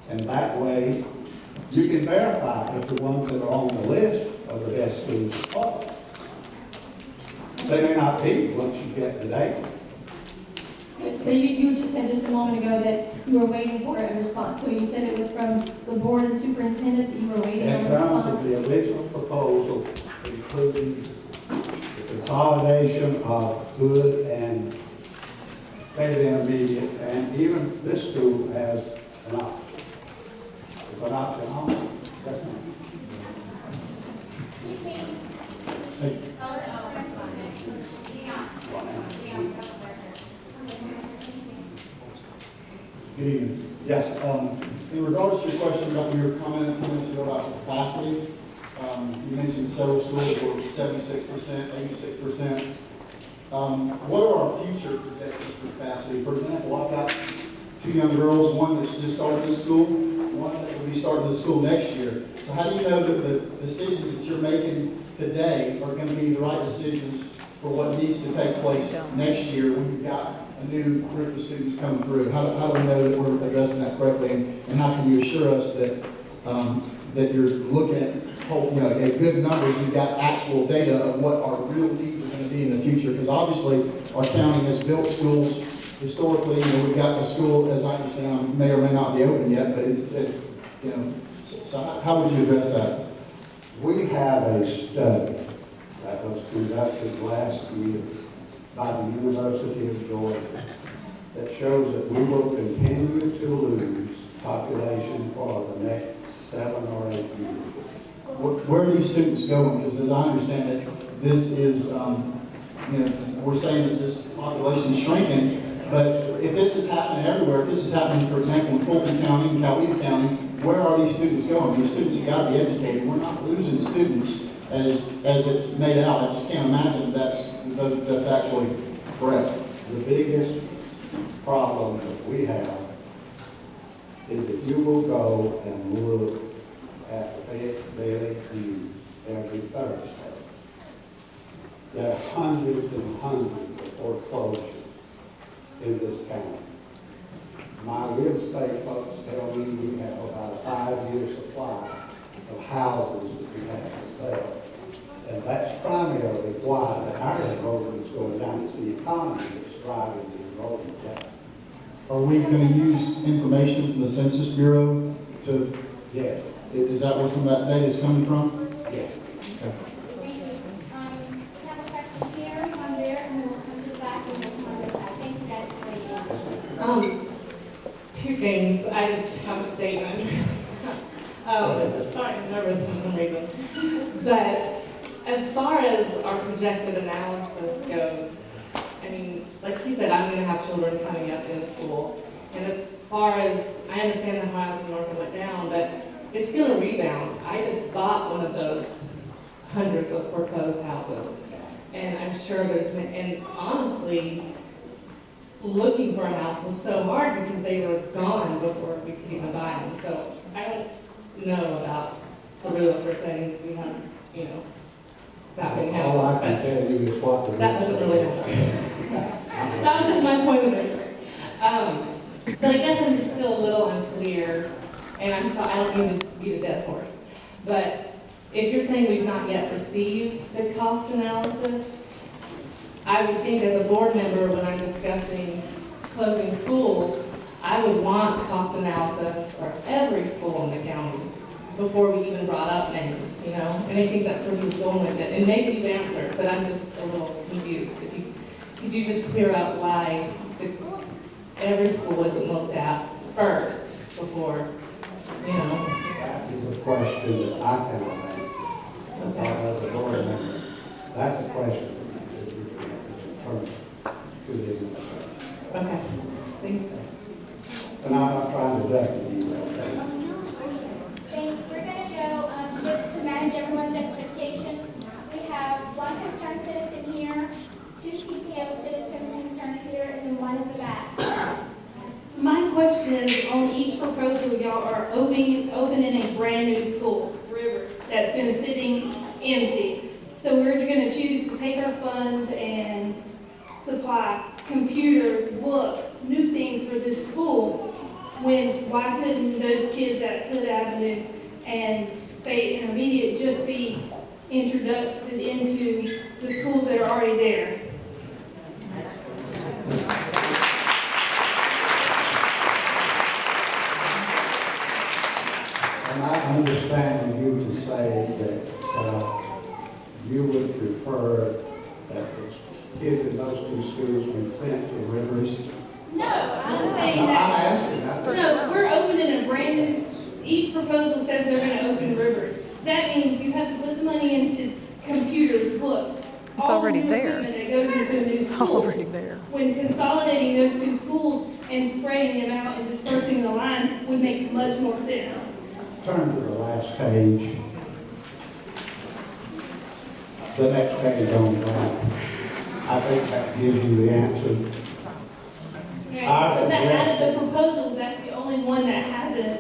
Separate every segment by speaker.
Speaker 1: And that way, you can verify if the ones that are on the list are the best schools to follow. They may not be once you get the data.
Speaker 2: But you just said just a moment ago that you were waiting for a response. So you said it was from the board and superintendent that you were waiting on a
Speaker 1: In terms of
Speaker 2: response?
Speaker 1: the original proposal, including the consolidation of good and state intermediate, and even this school has an option. It's an option only. Definitely. Hey.
Speaker 3: Good evening. Yes, in regards to your question about your comment a few minutes ago about capacity, you mentioned several schools were 76%, 86%. What are our future projections for capacity? For example, I've got two young girls, one that's just started this school, one that will be starting this school next year. So how do you know that the decisions that you're making today are going to be the right decisions for what needs to take place next year when you've got a new group of students coming through? How do we know that we're addressing that correctly, and how can you assure us that that you're looking at good numbers, you've got actual data of what our real needs are going to be in the future? Because obviously our county has built schools historically. We've got a school, as I understand, may or may not be open yet, but so how would you address that?
Speaker 1: We have a study that was conducted last year by the University of Georgia that shows that we will continue to lose population for the next 7 or 8 years.
Speaker 3: Where are these students going? Because as I understand it, this is, we're saying that this population is shrinking, but if this is happening everywhere, if this is happening, for example, in Fulton County and Coweta County, where are these students going? These students have got to be educated. We're not losing students as it's made out. I just can't imagine that's actually correct.
Speaker 1: The biggest problem that we have is if you will go and look at the Daily News every Thursday, there are hundreds and hundreds of foreclosures in this county. My real estate folks tell me we have about a 5-year supply of houses that we have to sell. And that's primarily why our enrollment is going down. It's the economy that's driving the enrollment down.
Speaker 3: Are we going to use information from the Census Bureau to,
Speaker 1: Yes.
Speaker 3: is that where some of that data is coming from?
Speaker 1: Yes.
Speaker 3: Okay.
Speaker 4: Have a question here, one there, and then we'll come to the back and we'll come on this side. Thank you guys for waiting.
Speaker 5: Two things. I just have a statement. Sorry, I'm nervous for some reason. But as far as our projected analysis goes, I mean, like he said, I'm going to have children coming up in school. And as far as, I understand the housing market went down, but it's going to rebound. I just bought one of those hundreds of foreclosed houses. And I'm sure and honestly, looking for a house was so hard because they were gone before we could even buy them. So I don't know about the realtor saying we have, that many houses.
Speaker 1: All I can tell you is what the
Speaker 5: That wasn't really helpful. That was just my point of it. But I guess I'm just still a little unclear, and I don't mean to beat a dead horse. But if you're saying we've not yet received the cost analysis, I would think as a board member, when I'm discussing closing schools, I would want cost analysis for every school in the county before we even brought up names, And I think that's where he's going with it. And maybe you've answered, but I'm just a little confused. Could you just clear up why every school isn't looked at first before,
Speaker 1: That is a question that I cannot answer.
Speaker 5: Okay.
Speaker 1: As a board member, that's a question that you can return to the administration.
Speaker 5: Okay, thanks.
Speaker 1: And I'm not trying to duck you, okay?
Speaker 4: Thanks. We're going to go, just to manage everyone's expectations. We have one concerned citizen here, 2 PTO citizens concerned here, and then 1 in the back.
Speaker 6: My question on each proposal, y'all are opening a brand new school, Rivers, that's been sitting empty. So we're going to choose to take our funds and supply computers, books, new things for this school. why couldn't those kids at Hood Avenue and Fayette Intermediate just be introduced into the schools that are already there?
Speaker 1: Am I understanding you to say that you would prefer that the kids in those two schools be sent to Rivers?
Speaker 6: No, I'm saying
Speaker 1: No, I'm
Speaker 6: that,
Speaker 1: asking that.
Speaker 6: no, we're opening a brand new, each proposal says they're gonna open Rivers. That means you have to put the money into computers, books, all the
Speaker 7: already
Speaker 6: new
Speaker 7: there.
Speaker 6: equipment that goes into a new
Speaker 7: It's
Speaker 6: school.
Speaker 7: already there.
Speaker 6: When consolidating those two schools and spreading them out and dispersing the lines would make much more sense.
Speaker 1: Turn to the last page. The next page on that. I think that gives you the answer.
Speaker 6: So that out of the proposals, that's the only one that hasn't,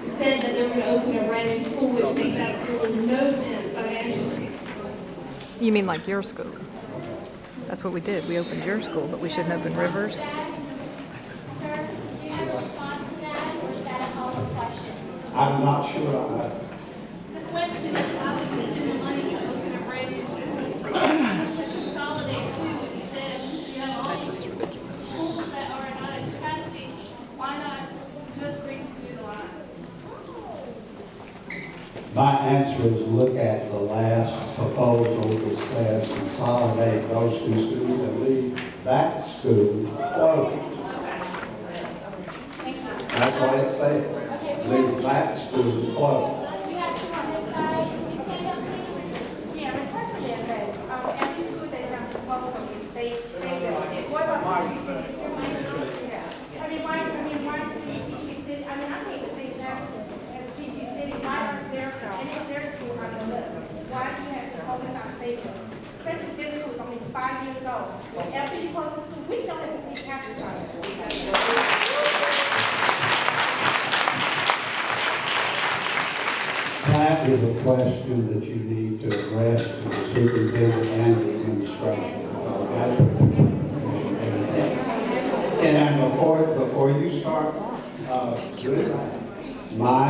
Speaker 6: said that they're gonna open a brand new school, which makes absolutely no sense financially.
Speaker 7: You mean like your school? That's what we did. We opened your school, but we shouldn't open Rivers.
Speaker 4: Sir, do you have a response to that, or is that a follow-up question?
Speaker 1: I'm not sure on that.
Speaker 6: The question is, how we can use money to open a brand new school? To consolidate two instead, you have all
Speaker 7: That's
Speaker 6: these
Speaker 7: just ridiculous.
Speaker 6: schools that are not at capacity, why not just redo the lines?
Speaker 1: My answer is look at the last proposal that says consolidate those two schools and leave that school closed. That's what it said. Leave that school closed.
Speaker 4: We have two on this side. Can you stand up, please?
Speaker 8: Yeah, the question is that, every school that's on proposal is what about the city? Yeah. Why do PG City, I think the same as PG City, why aren't there, and if their school on the list, why do you have to focus on Fayetteville? Especially this school is only 5 years old. After you close the school, we still have to be capitalized.
Speaker 1: That is a question that you need to address to the superintendent and the administration. That's what the commission is. And before you start doing that, my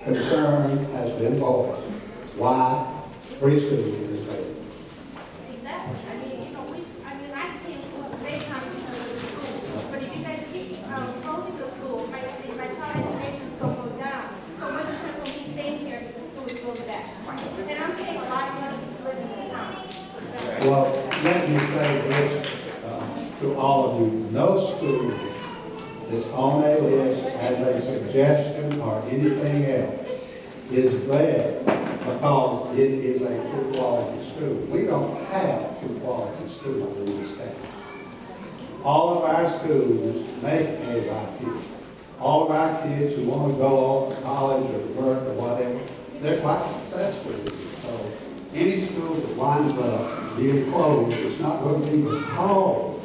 Speaker 1: concern has been voiced. Why 3 schools in this state?
Speaker 8: Exactly. I can't make time because of the school. But if you guys keep closing the school, my child education is going to go down. So what's the sense of me staying here if the school is over that? And I'm getting a lot of money to live in this town.
Speaker 1: Well, let me say this to all of you. No school is on a list as a suggestion or anything else is there because it is a good quality school. We don't have good quality schools in this town. All of our schools make a right. All of our kids who want to go off to college or work or whatever, they're quite successful with it. So any school that winds up being closed, it's not going to be because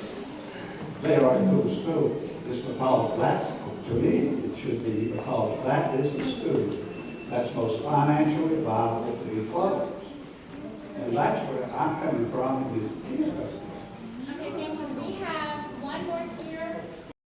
Speaker 1: they are a good school. It's because that's, to me, it should be because that is the school that's most financially viable to be closed. And that's where I'm coming from. Is,